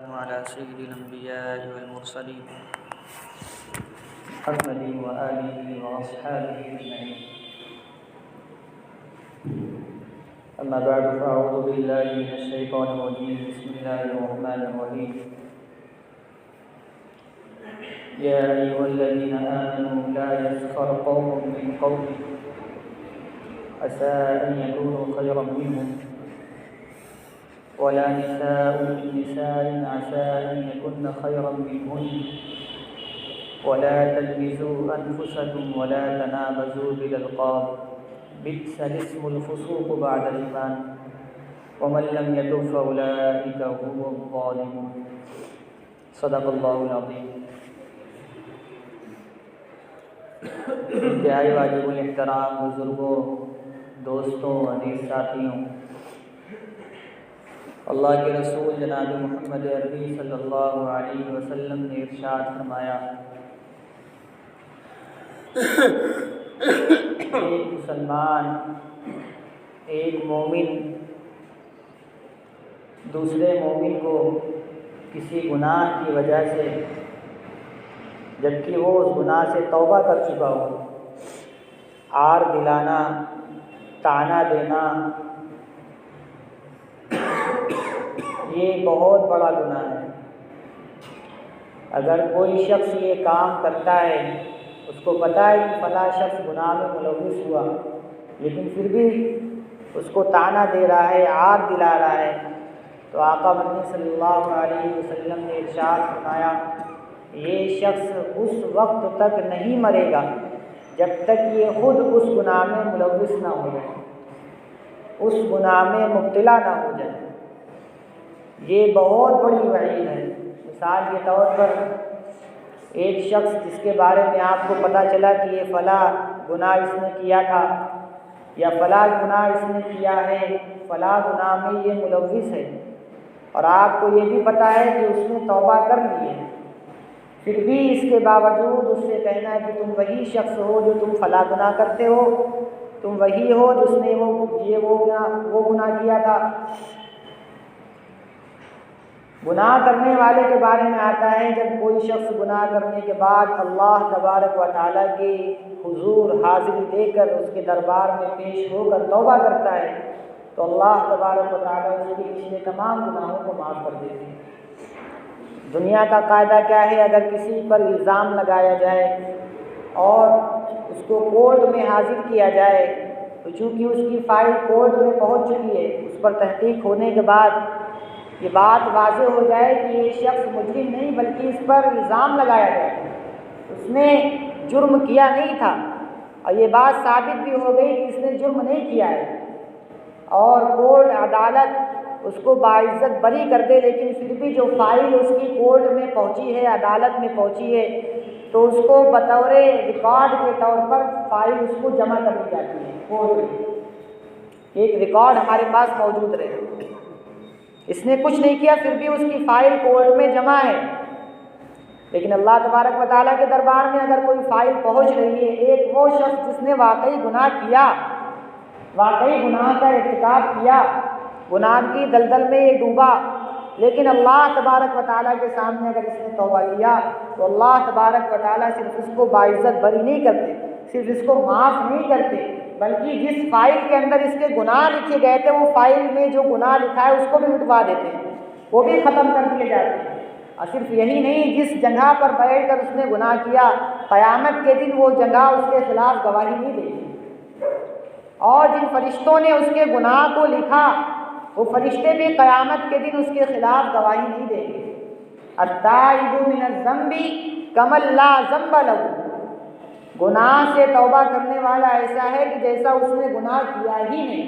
अला सय्यिदिल अंबिया'i वल मुरसलीन मुहम्मदिन व आलिहि व अस्हाबिहि अजमईन। अम्मा बअद फ़अऊज़ु बिल्लाहि मिनश शैतानिर रजीम। बिस्मिल्लाहिर रहमानिर रहीम। या अय्युहल्लज़ीना आमनू ला यस्ख़र क़ौमुम मिन क़ौमिन असा अन यकूनू ख़ैरन मिनहुम वला निसाउन मिन निसाइन असा अन यकुन्न ख़ैरन मिनहुन्न वला तल्मिज़ू अनफुसकुम वला तनाबज़ू बिल-अल्क़ाब बि'सल इस्मुल फ़ुसूक़ु बअदल ईमान वमन लम यतुब फ़उलाइका हुमुज़-ज़ालिमून। सदक़ल्लाहुल अज़ीम। इंतहाई वाजिबुल एहतराम बुज़ुर्गों, दोस्तों, अज़ीज़ साथियों, अल्लाह के रसूल जनाब मोहम्मद अरबी सल्लल्लाहु अलैहि वसल्लम ने इरशाद फरमाया, एक मुसलमान, एक मोमिन दूसरे मोमिन को किसी गुनाह की वजह से, जबकि वो उस गुनाह से तौबा कर चुका हो, आर दिलाना, ताना देना, ये बहुत बड़ा गुनाह है। अगर कोई शख्स ये काम करता है, उसको पता है कि फला शख्स गुनाह में मुलव्विस हुआ, लेकिन फिर भी उसको ताना दे रहा है, आर दिला रहा है, तो आका मदनी सल्लल्लाहु अलैहि वसल्लम ने इरशाद फरमाया, ये शख्स उस वक्त तक नहीं मरेगा जब तक ये खुद उस गुनाह में मुलव्विस ना हो जाए, उस गुनाह में मुब्तला ना हो जाए। ये बहुत बड़ी वईद है। मिसाल के तौर पर एक शख्स जिसके बारे में आपको पता चला कि ये फ़ला गुनाह इसने किया था या फ़ला गुनाह इसने किया है, फ़ला गुनाह में ये मुलव्विस है, और आपको ये भी पता है कि उसने तौबा कर ली है, फिर भी इसके बावजूद उससे कहना है कि तुम वही शख्स हो जो तुम फ़ला गुनाह करते हो, तुम वही हो जिसने वो गुनाह किया था। गुनाह करने वाले के बारे में आता है, जब कोई शख्स गुनाह करने के बाद अल्लाह तबारक व तआला के हुजूर हाज़िरी देकर उसके दरबार में पेश होकर तौबा करता है, तो अल्लाह तबारक व तआला उसके पिछले तमाम गुनाहों को माफ़ कर देते हैं। दुनिया का कायदा क्या है, अगर किसी पर इल्ज़ाम लगाया जाए और उसको कोर्ट में हाजिर किया जाए, तो चूँकि उसकी फ़ाइल कोर्ट में पहुँच चुकी है, उस पर तहक़ीक़ होने के बाद ये बात वाज़ेह हो जाए कि ये शख्स मुजरिम नहीं बल्कि इस पर इल्ज़ाम लगाया गया, उसने जुर्म किया नहीं था, और ये बात साबित भी हो गई कि इसने जुर्म नहीं किया है, और कोर्ट अदालत उसको बाइज़्ज़त बरी कर दे, लेकिन फिर भी जो फ़ाइल उसकी कोर्ट में पहुंची है, अदालत में पहुंची है, तो उसको बतौर रिकॉर्ड के तौर पर फ़ाइल उसको जमा कर दी जाती है कोर्ट में। एक रिकॉर्ड हमारे पास मौजूद रहे, इसने कुछ नहीं किया, फिर भी उसकी फ़ाइल कोर्ट में जमा है। लेकिन अल्लाह तबारक व तआला के दरबार में अगर कोई फ़ाइल पहुंच रही है, एक वो शख्स जिसने वाकई गुनाह किया, वाकई गुनाह का इर्तिकाब किया, गुनाह की दलदल में ये डूबा, लेकिन अल्लाह तबारक व तआला के सामने अगर इसने तौबा किया, तो अल्लाह तबारक व तआला सिर्फ इसको बाइज़्ज़त बरी नहीं करते, सिर्फ इसको माफ़ नहीं करते, बल्कि जिस फ़ाइल के अंदर इसके गुनाह लिखे गए थे, वो फ़ाइल में जो गुनाह लिखा है उसको भी मिटवा देते हैं, वो भी ख़त्म कर दिए जाते हैं। और सिर्फ यही नहीं, जिस जगह पर बैठ कर उसने गुनाह किया, क़यामत के दिन वो जगह उसके ख़िलाफ़ गवाही नहीं देगी, और जिन फरिश्तों ने उसके गुनाह को लिखा, वो फरिश्ते भी क़यामत के दिन उसके ख़िलाफ़ गवाही नहीं देंगे। अत्ताइबु मिनज़्ज़ंबि कमन ला ज़ंब लहू, गुनाह से तौबा करने वाला ऐसा है कि जैसा उसने गुनाह किया ही नहीं।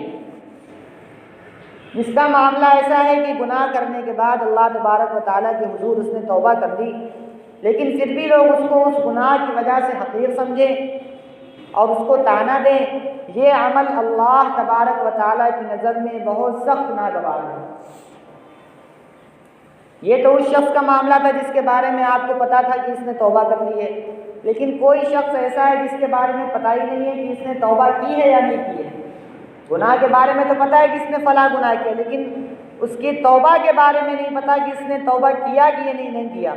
जिसका मामला ऐसा है कि गुनाह करने के बाद अल्लाह तबारक व तआला के हुजूर उसने तौबा कर दी, लेकिन फिर भी लोग उसको उस गुनाह की वजह से हक़ीर समझें और उसको ताना दें, ये अमल अल्लाह तबारक व तआला की नज़र में बहुत सख्त नागवार है। ये तो उस शख्स का मामला था जिसके बारे में आपको पता था कि इसने तौबा कर ली है, लेकिन कोई शख्स ऐसा है जिसके बारे में पता ही नहीं है कि इसने तौबा की है या नहीं की है। गुनाह के बारे में तो पता है कि इसने फ़ला गुनाह किया, लेकिन उसकी तौबा के बारे में नहीं पता कि इसने तौबा किया कि नहीं किया।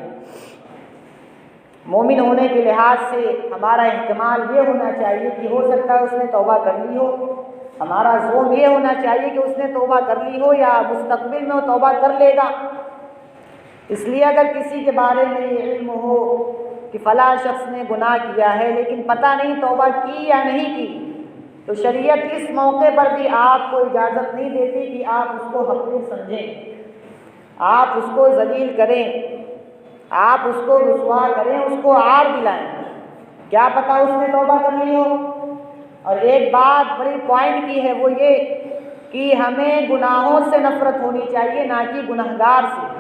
मोमिन होने के लिहाज से हमारा इहतिमाल ये होना चाहिए कि हो सकता है उसने तौबा कर ली हो। हमारा ज़ोन ये होना चाहिए कि उसने तौबा कर ली हो या मुस्तक़बिल में वो तौबा कर लेगा। इसलिए अगर किसी के बारे में ये इल्म हो कि फ़लाँ शख्स ने गुनाह किया है लेकिन पता नहीं तौबा की या नहीं की, तो शरीयत इस मौके पर भी आपको इजाज़त नहीं देती कि आप उसको हक़ीर समझें, आप उसको ज़लील करें, आप उसको रुसवा करें, उसको आर दिलाएं। क्या पता उसने तौबा कर ली हो। और एक बात बड़ी पॉइंट की है, वो ये कि हमें गुनाहों से नफ़रत होनी चाहिए ना कि गुनहगार से।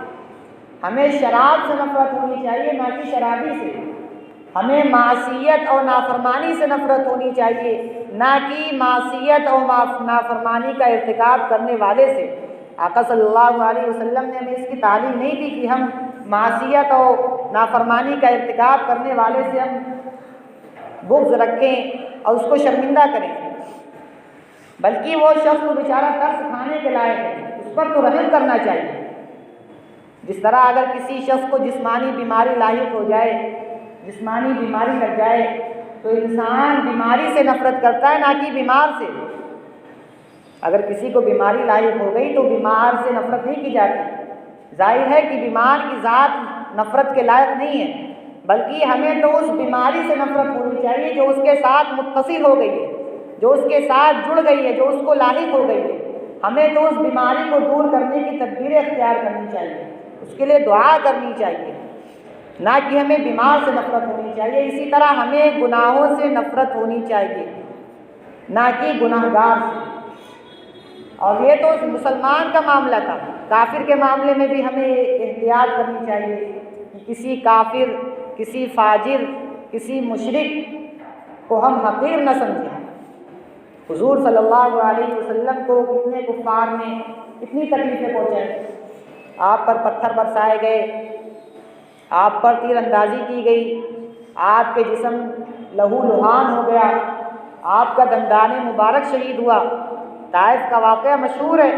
हमें शराब से नफ़रत होनी चाहिए ना कि शराबी से। हमें मासियत और नाफरमानी से नफ़रत होनी चाहिए ना कि मासियत और नाफरमानी का इर्तिकाब करने वाले से। आका सल्लल्लाहु अलैहि वसल्लम ने हमें इसकी तालीम नहीं दी कि हम मासियत और नाफरमानी का इर्तिकाब करने वाले से हम बुग़्ज़ रखें और उसको शर्मिंदा करें, बल्कि वो शख्स तो बेचारा तरस खाने के लायक है, उस पर तो रहम करना चाहिए। जिस तरह अगर किसी शख्स को जिस्मानी बीमारी लाहिक हो जाए, जिस्मानी बीमारी लग जाए, तो इंसान बीमारी से नफ़रत करता है ना कि बीमार से। अगर किसी को बीमारी लाहिक हो गई तो बीमार से नफ़रत नहीं की जाती। जाहिर है कि बीमार की ज़ात नफ़रत के लायक नहीं है, बल्कि हमें तो उस बीमारी से नफ़रत होनी चाहिए जो उसके साथ मुत्तसिल हो गई है, जो उसके साथ जुड़ गई है, जो उसको लाहिक हो गई है। हमें तो उस बीमारी को दूर करने की तदबीरें इख्तियार करनी चाहिए, उसके लिए दुआ करनी चाहिए, ना कि हमें बीमार से नफ़रत होनी चाहिए। इसी तरह हमें गुनाहों से नफ़रत होनी चाहिए ना कि गुनाहगार से। और ये तो मुसलमान का मामला था। काफिर के मामले में भी हमें एहतियात करनी चाहिए कि किसी काफिर, किसी फाजिर, किसी मुशरिक को हम हक़ीर न समझें। हुज़ूर सल्लल्लाहु अलैहि वसल्लम को कितने कुफ़ार ने कितनी तकलीफ़ें पहुँचाई। आप पर पत्थर बरसाए गए, आप पर तीरंदाजी की गई, आपके जिस्म लहू लुहान हो गया, आपका दंदाने मुबारक शहीद हुआ। ताइफ का वाक़या मशहूर है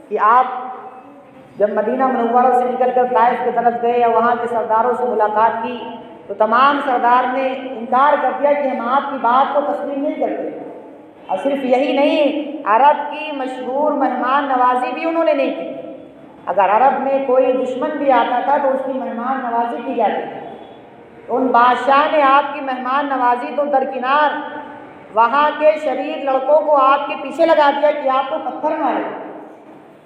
कि आप जब मदीना मुनव्वरा से निकलकर ताइफ की तरफ गए या वहाँ के सरदारों से मुलाकात की, तो तमाम सरदार ने इनकार कर दिया कि हम आपकी बात को तस्लीम नहीं करते। और सिर्फ यही नहीं, अरब की मशहूर मेहमान नवाजी भी उन्होंने नहीं की। अगर अरब में कोई दुश्मन भी आता था तो उसकी मेहमान नवाजी की जाती थी। तो उन बादशाह ने आपकी मेहमान नवाजी तो दरकिनार, वहाँ के शरीर लड़कों को आपके पीछे लगा दिया कि आपको पत्थर मारे।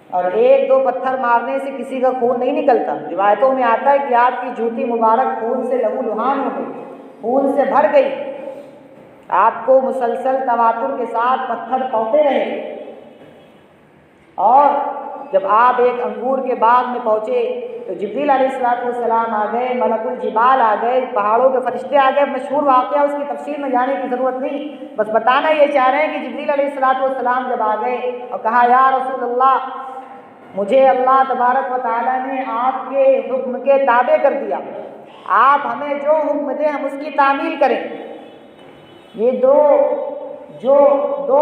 और एक दो पत्थर मारने से किसी का खून नहीं निकलता। रिवायतों में आता है कि आपकी जूती मुबारक खून से लहू लुहान हो गई, खून से भर गई। आपको मुसलसल तवातुर के साथ पत्थर पौते रहे। और जब आप एक अंगूर के बाग में पहुँचे तो जिब्रील अलैहिस्सलाम आ गए, मलकुल जिबाल आ गए, पहाड़ों के फरिश्ते आ गए। मशहूर वाक़या, उसकी तफसील में जाने की ज़रूरत नहीं, बस बताना ये चाह रहे हैं कि जिब्रील अलैहिस्सलाम जब आ गए और कहा, या रसूल अल्लाह, मुझे अल्लाह तबारक व तआला ने आपके हुक्म के ताबे कर दिया, आप हमें जो हुक्म दें हम उसकी तामील करें। ये दो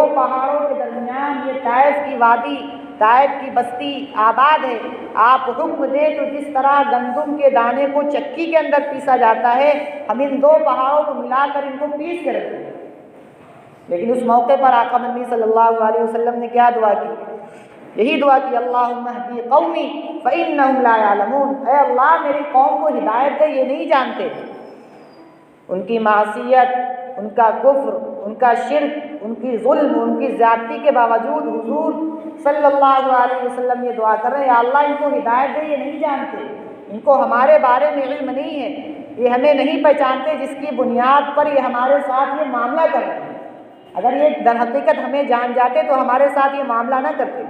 पहाड़ों के दरमियान ये ताइफ की वादी, ताइफ की बस्ती आबाद है। आप हुक्म दें तो जिस तरह गंदुम के दाने को चक्की के अंदर पीसा जाता है, हम इन दो पहाड़ों को मिलाकर इनको पीस के रखें। लेकिन उस मौके पर आका नबी सल्लल्लाहु अलैहि वसल्लम ने क्या दुआ की? यही दुआ की, अल्लाहुम्मा हदी कौमी फ़इन्नहुम ला यअलमून। ऐ अल्लाह, मेरी कौम को हिदायत दे, ये नहीं जानते। उनकी मासियत, उनका कुफ्र, उनका शिर्क, उनकी जुल्म, उनकी ज़्यादती के बावजूद हुजूर सल्लल्लाहु अलैहि वसल्लम ये दुआ कर रहे हैं, या अल्लाह इनको हिदायत दे, ये नहीं जानते, इनको हमारे बारे में इल्म नहीं है, ये हमें नहीं पहचानते, जिसकी बुनियाद पर ये हमारे साथ ये मामला कर रहे हैं। अगर ये दरहकीकत हमें जान जाते तो हमारे साथ ये मामला ना करते।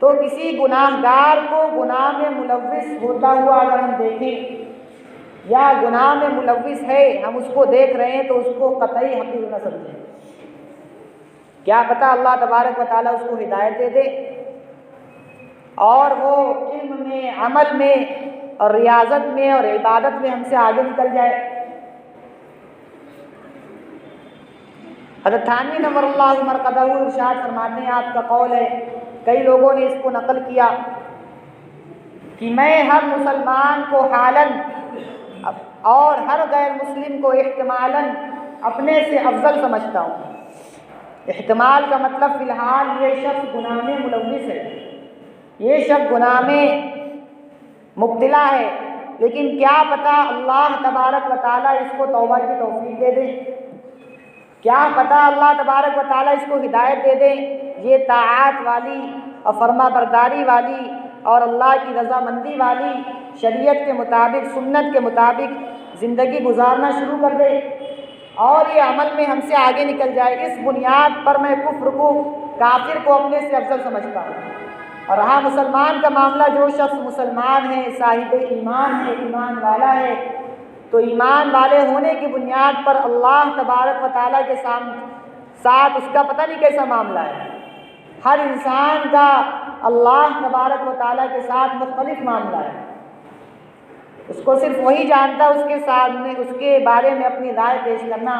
तो किसी गुनाहगार को गुनाह में मुलव्विस होता हुआ अगर हम देखें या गुनाह में मुलव्विस है, हम उसको देख रहे हैं, तो उसको कतई हक़ीर न समझें। क्या पता अल्लाह तबारक व तआला उसको हिदायत दे दे और वो इल्म में, अमल में और रियाजत में और इबादत में हमसे आगे निकल जाए। हज़रत थानवी नव्वरल्लाहु मरक़दहू इरशाद फरमाते हैं, आपका कौल है कई लोगों ने इसको नकल किया कि मैं हर मुसलमान को हालन और हर गैर मुस्लिम को इह्तिमालन अपने से अफजल समझता हूँ। इह्तिमाल का मतलब फ़िलहाल ये शख्स गुनाह में मुलव्विस है, ये शख्स गुनाह में मुब्तला है, लेकिन क्या पता अल्लाह तबारक व तआला इसको तौबा की तौफीक दे दे, क्या पता अल्लाह तबारक व तआला इसको हिदायत दे दे, ये ताआत वाली और फरमा बरदारी वाली और अल्लाह की रज़ामंदी वाली शरीयत के मुताबिक सुन्नत के मुताबिक ज़िंदगी गुजारना शुरू कर दे और ये अमल में हमसे आगे निकल जाए। इस बुनियाद पर मैं कुफ्र को, काफिर को अपने से अफजल समझता हूँ। और रहा मुसलमान का मामला, जो शख्स मुसलमान है, साहिब ईमान है, ईमान वाला है, तो ईमान वाले होने की बुनियाद पर अल्लाह तबारक व तआला के साथ उसका पता नहीं कैसा मामला है। हर इंसान का अल्लाह तबारक व तआला के साथ मुख्तलिफ मामला है, उसको सिर्फ वही जानता है, उसके सामने उसके बारे में अपनी राय पेश करना,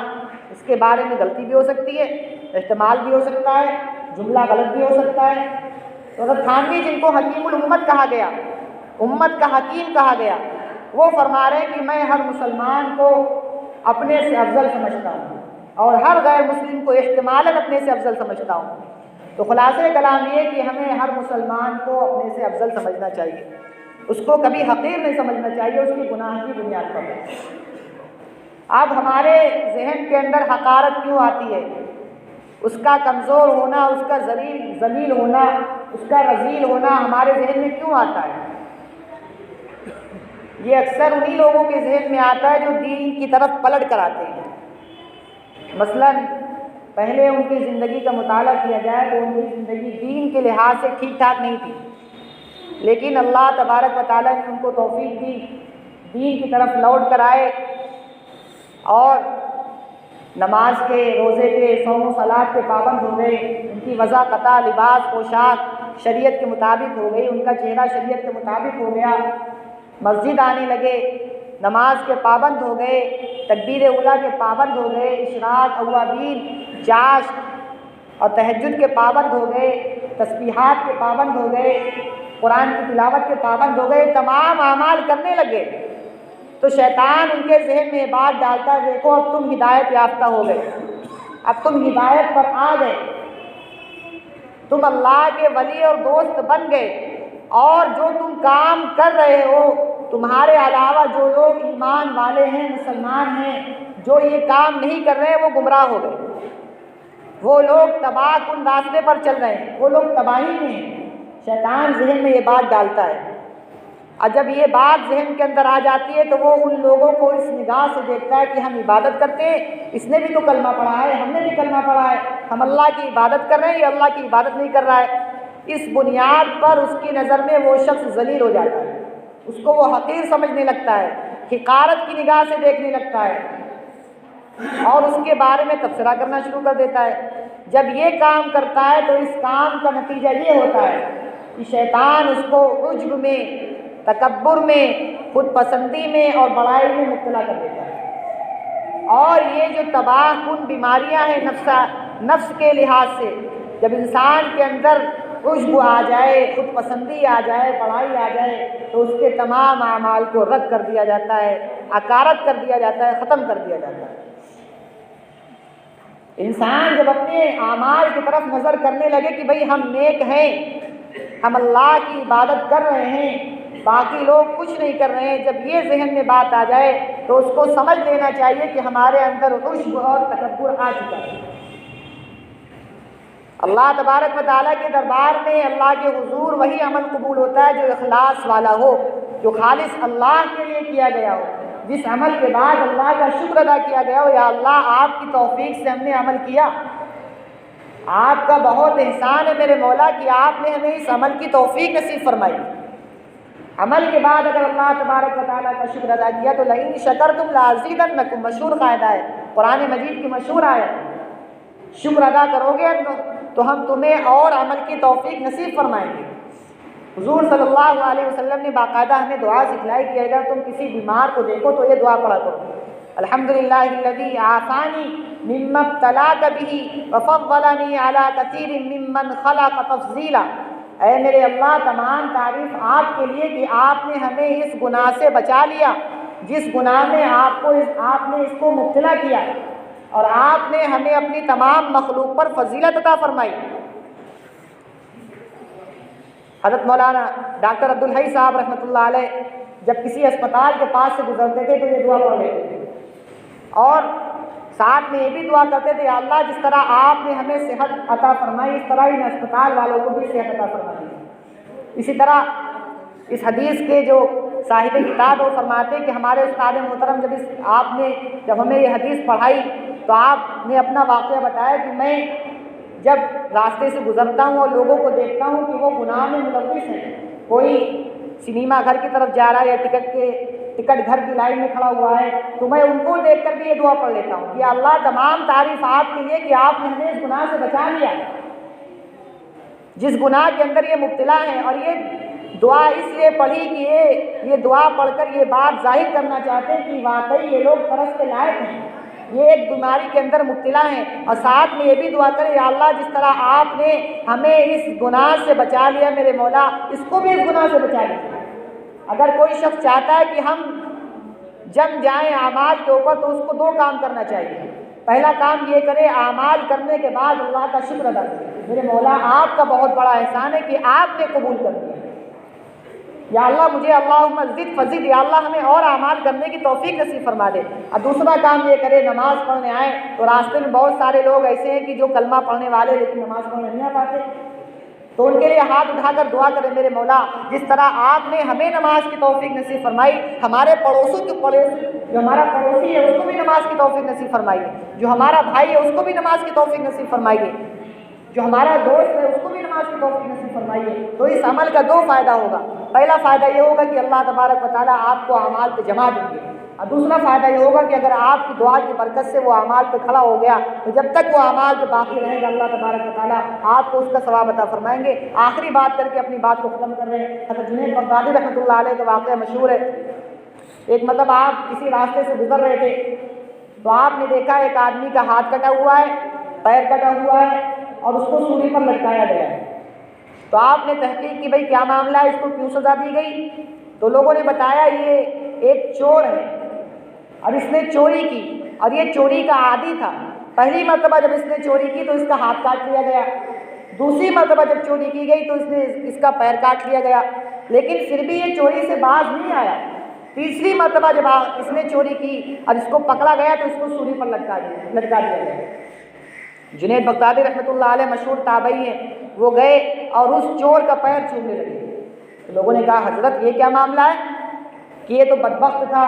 इसके बारे में गलती भी हो सकती है, इस्तेमाल भी हो सकता है, जुमला गलत भी हो सकता है। तो अगर थानवी, जिनको हकीमुल उम्मत कहा गया, उम्मत का हकीम कहा गया, वो फरमा रहे हैं कि मैं हर मुसलमान को अपने से अफजल समझता हूँ और हर गैर मुस्लिम को इस्तेमालन अपने से अफजल समझता हूँ। तो खुलासे कलाम ये कि हमें हर मुसलमान को अपने से अफजल समझना चाहिए, उसको कभी हकीर नहीं समझना चाहिए उसकी गुनाह की बुनियाद पर। अब हमारे जहन के अंदर हकारत क्यों आती है, उसका कमज़ोर होना, उसका जलील होना, उसका रजील होना हमारे जहन में क्यों आता है? ये अक्सर उन्हीं लोगों के जहन में आता है जो दीन की तरफ पलट कर आते हैं। मसलन पहले उनकी ज़िंदगी का मुताला किया जाए तो उनकी ज़िंदगी दीन के लिहाज से ठीक ठाक नहीं थी, लेकिन अल्लाह तबारक व तआला ने उनको तौफीक दी, दीन की तरफ लौट कर आए और नमाज के, रोज़े के, सौम सलात के पाबंद हो गए, उनकी वज़ा क़ता, लिबास, पोशाक शरीयत के मुताबिक हो गई, उनका चेहरा शरीयत के मुताबिक हो गया, मस्जिद आने लगे, नमाज के पाबंद हो गए, तकबीर उला के पाबंद हो गए, इशराक, अवाबीन, जाश और तहज्जुद के पाबंद हो गए, तस्बीहात के पाबंद हो गए, कुरान की तिलावत के पाबंद हो गए, तमाम अमाल करने लगे। तो शैतान उनके जहन में बात डालता है, देखो अब तुम हिदायत याफ्ता हो गए, अब तुम हिदायत पर आ गए, तुम अल्लाह के वली और दोस्त बन गए, और जो तुम काम कर रहे हो, तुम्हारे अलावा जो लोग ईमान वाले हैं, मुसलमान हैं, जो ये काम नहीं कर रहे हैं, वो गुमराह हो गए, वो लोग तबाह कुन रास्ते पर चल रहे हैं, वो लोग तबाही में हैं। शैतान जहन में ये बात डालता है, और जब ये बात जहन के अंदर आ जाती है तो वो उन लोगों को इस निगाह से देखता है कि हम इबादत करते हैं, इसने भी तो कलमा पढ़ा है, हमने भी कलमा पढ़ा है, हम अल्लाह की इबादत कर रहे हैं, ये अल्लाह की इबादत नहीं कर रहा है। इस बुनियाद पर उसकी नज़र में वो शख्स जलील हो जाता है, उसको वो हकीर समझने लगता है, हिकारत की निगाह से देखने लगता है और उसके बारे में तबसरा करना शुरू कर देता है। जब ये काम करता है तो इस काम का नतीजा ये होता है कि शैतान उसको उज्ब में, तकब्बुर में, खुद पसंदी में और बड़ाई में मुब्तला कर देता है। और ये जो तबाह कुन बीमारियां हैं नफ्स के लिहाज से, जब इंसान के अंदर उज्ब आ जाए, खुद पसंदी आ जाए, बड़ाई आ जाए, तो उसके तमाम अमाल को रद्द कर दिया जाता है, अकारत कर दिया जाता है, ख़त्म कर दिया जाता है। इंसान जब अपने आमाल की तरफ नज़र करने लगे कि भाई हम नेक हैं, हम अल्लाह की इबादत कर रहे हैं, बाकी लोग कुछ नहीं कर रहे हैं, जब ये जहन में बात आ जाए तो उसको समझ लेना चाहिए कि हमारे अंदर उज्ब और तकब्बुर आ चुका है। अल्लाह तबारक व तआला के दरबार में, अल्लाह के हुजूर वही अमल कबूल होता है जो इखलास वाला हो, जो खालिस अल्लाह के लिए किया गया हो, जिस अमल के बाद अल्लाह का शुक्र अदा किया गया हो, या अल्लाह आपकी तौफीक से हमने अमल किया, आपका बहुत एहसान है मेरे मौला कि आपने हमें इस अमल की तौफीक नसीब फरमाई। अमल के बाद अगर अल्लाह तबारक व तआला का शुक्र अदा किया तो लइन शकरतुम लाज़ीदन्नकुम, मशहूर कायदा है, कुरान मजीद की मशहूर आयत, शुक्र अदा करोगे तो हम तुम्हें और अमल की तौफीक नसीब फरमाएंगे। हुजूर सल्लल्लाहु अलैहि वसल्लम ने बाकायदा हमें दुआ सिखलाई कि अगर तुम किसी बीमार को देखो तो ये दुआ पढ़ा करो, अल्हम्दुलिल्लाहिल्लज़ी आफ़ानी मिम्मा इब्तलाका बिही व फ़द्दलनी अला कसीरिन मिम्मन खलक़ तफ़ज़ीला। ऐ मेरे अल्लाह, तमाम तारीफ़ आपके लिए कि आपने हमें इस गुनाह से बचा लिया, जिस गुनाह में आपने इसको मुब्तला किया, और आपने हमें अपनी तमाम मखलूक पर फजीलत अता फरमाई। हज़रत मौलाना डॉक्टर अब्दुल हई साहब रहमतुल्लाह अलैह जब किसी अस्पताल के पास से गुजरते थे तो ये दुआ पढ़ लेते थे और साथ में ये भी दुआ करते थे, अल्लाह जिस तरह आपने हमें सेहत अता फरमाई, इस तरह इन अस्पताल वालों को भी सेहत अता फरमाई। इसी तरह इस हदीस के जो साहिब किताब वो फरमाते कि हमारे उस्ताद मोहतरम जब हमें ये हदीस पढ़ाई तो आपने अपना वाक़या बताया कि मैं जब रास्ते से गुज़रता हूँ और लोगों को देखता हूँ कि वो गुनाह में मुलव्विस हैं, कोई सिनेमा घर की तरफ जा रहा है या टिकट घर की लाइन में खड़ा हुआ है, तो मैं उनको देखकर भी ये दुआ पढ़ लेता हूँ कि अल्लाह, तमाम तारीफ़ आपके लिए कि आपने हमें इस गुनाह से बचा लिया, जिस गुनाह के अंदर ये मुब्तला है। और ये दुआ इसलिए पढ़ी कि ये दुआ पढ़कर ये बात जाहिर करना चाहते हैं कि वाकई ये लोग तरस के लायक हैं, ये एक बीमारी के अंदर मुब्तला हैं। और साथ में ये भी दुआ करें, या अल्लाह जिस तरह आपने हमें इस गुनाह से बचा लिया, मेरे मौला इसको भी इस गुनाह से बचा लिया। अगर कोई शख्स चाहता है कि हम जम जाएं आमाल के ऊपर, तो उसको दो काम करना चाहिए। पहला काम ये करे, आमाल करने के बाद अल्लाह का शुक्र अदा करें, मेरे मौला आपका बहुत बड़ा एहसान है कि आपने कबूल कर दिया, या अल्लाह मुझे अल्लाहुम्मा ज़िद फज़िद, या अल्लाह हमें और आमाल करने की तौफीक नसीब फरमा दे। और दूसरा काम ये करे, नमाज़ पढ़ने आए तो रास्ते में बहुत सारे लोग ऐसे हैं कि जो कलमा पढ़ने वाले लेकिन नमाज़ पढ़ने नहीं आ पाते, तो उनके लिए हाथ उठाकर दुआ करें, मेरे मौला जिस तरह आपने हमें नमाज की तौफीक नसीब फरमाई, हमारे जो हमारा पड़ोसी है उसको भी नमाज की तौफीक नसीब फरमाइए, जो हमारा भाई है उसको भी नमाज की तौफीक नसीब फरमाइए, जो हमारा दोस्त है उसको भी नमाज की तौफीक नसीब फरमाइए। तो इस अमल का दो फ़ायदा होगा। पहला फ़ायदा ये होगा कि अल्लाह तबारक व तआला आपको अमाल पे जमा देंगे, और दूसरा फ़ायदा ये होगा कि अगर आपकी दुआ की बरकत से वो अमाल पे खड़ा हो गया तो जब तक वो अमाल पे बाकी रहेगा अल्लाह तबारक व तआला आपको उसका सवाब अता फरमाएंगे। आखिरी बात करके अपनी बात को ख़त्म कर रहे हैं। हज़रत जुनैद बगदादी रहमतुल्लाह अलैह का वाक़या मशहूर है। एक मतलब आप किसी रास्ते से गुजर रहे थे तो आपने देखा एक आदमी का हाथ कटा हुआ है, पैर कटा हुआ है और उसको सूली पर लटकाया गया है। तो आपने तहकीक की, भाई क्या मामला है, इसको क्यों सज़ा दी गई? तो लोगों ने बताया ये एक चोर है और इसने चोरी की, और ये चोरी का आदी था। पहली मरतबा जब इसने चोरी की तो इसका हाथ काट लिया गया, दूसरी मरतबा जब चोरी की गई तो इसका पैर काट लिया गया, लेकिन फिर भी ये चोरी से बाज नहीं आया। तीसरी मरतबा जब इसने चोरी की और इसको पकड़ा गया तो इसको सूली पर लटका दिया गया। जुनैद बगदादी रहमतुल्लाह अलैह मशहूर ताबई हैं, वो गए और उस चोर का पैर छूने लगे। तो लोगों ने कहा, हज़रत ये क्या मामला है कि ये तो बदबख्त था,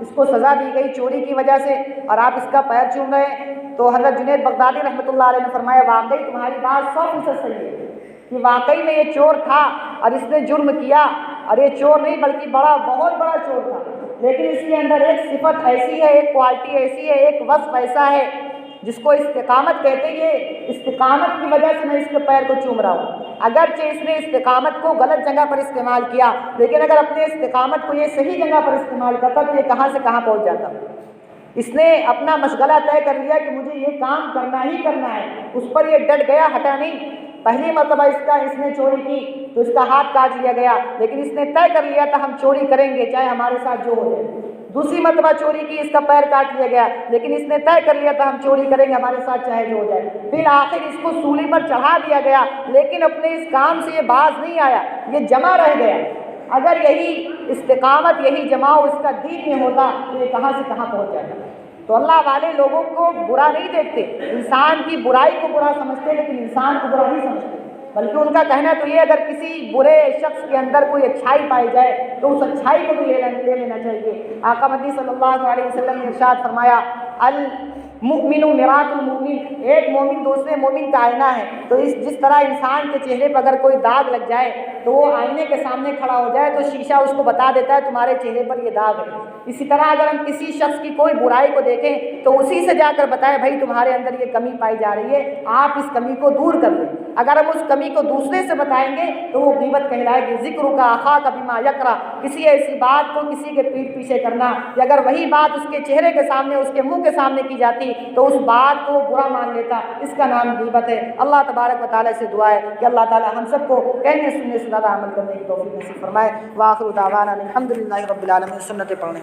इसको सज़ा दी गई चोरी की वजह से और आप इसका पैर चूम रहे हैं। तो हज़रत जुनैद बगदादी रहमतुल्लाह अलैह ने फरमाया, वाकई तुम्हारी बात 100% सही है कि वाकई में ये चोर था और इसने जुर्म किया, और ये चोर नहीं बल्कि बहुत बड़ा चोर था, लेकिन इसके अंदर एक सिफत ऐसी है, एक क्वालिटी ऐसी है, एक वस्फ ऐसा है जिसको इस्तिकामत कहते हैं। ये इस्तिकामत की वजह से मैं इसके पैर को चूम रहा हूँ। अगरचे इसने इस्तिकामत को गलत जगह पर इस्तेमाल किया, लेकिन अगर अपने इस्तिकामत को ये सही जगह पर इस्तेमाल करता तो ये कहाँ से कहाँ पहुँच जाता। इसने अपना मशगला तय कर लिया कि मुझे ये काम करना ही करना है, उस पर ये डट गया, हटा नहीं। पहली मरतबा इसने चोरी की तो इसका हाथ काट लिया गया, लेकिन इसने तय कर लिया था हम चोरी करेंगे चाहे हमारे साथ जो हो जाए। दूसरी मरतबा चोरी की, इसका पैर काट लिया गया, लेकिन इसने तय कर लिया था हम चोरी करेंगे हमारे साथ चाहे जो हो जाए। फिर आखिर इसको सूली पर चढ़ा दिया गया, लेकिन अपने इस काम से ये बाज नहीं आया, ये जमा रह गया। अगर यही इस्तिकामत, यही जमाव इसका दीन में होता तो ये कहाँ से कहाँ पहुँच जाता। तो अल्लाह वाले लोगों को बुरा नहीं देखते, इंसान की बुराई को बुरा समझते, लेकिन इंसान को बुरा नहीं समझते। बल्कि उनका कहना तो ये, अगर किसी बुरे शख्स के अंदर कोई अच्छाई पाई जाए तो उस अच्छाई को भी ले लेना चाहिए। आका मदनी सल्लल्लाहु अलैहि वसल्लम ने इरशाद फरमाया, अल मुमिनु मिरातुल मुमिन, एक मोमिन दूसरे मोमिन का आईना है। तो जिस तरह इंसान के चेहरे पर अगर कोई दाग लग जाए तो वो आईने के सामने खड़ा हो जाए तो शीशा उसको बता देता है तुम्हारे चेहरे पर ये दाग है। इसी तरह अगर हम किसी शख्स की कोई बुराई को देखें तो उसी से जाकर बताएं, भाई तुम्हारे अंदर ये कमी पाई जा रही है, आप इस कमी को दूर कर लें। अगर हम उस कमी को दूसरे से बताएंगे तो वो गीबत कहलाएगी। ज़िक्र का आखा का बिमा यकरा, किसी ऐसी बात को किसी के पीठ पीछे करना, कि अगर वही बात उसके चेहरे के सामने, उसके मुंह के सामने की जाती तो उस बात को वो बुरा मान लेता, इसका नाम गीबत है। अल्लाह तबारक व तआला से दुआ है कि अल्लाह ताला हम सबको कहने सुनने से ज़्यादा अमल करने की तौफीक नसीब फरमाए। व आखिरु दावाना अनिल हम्दुलिल्लाहि रब्बिल आलमीन। सुन्नतें पढ़ें।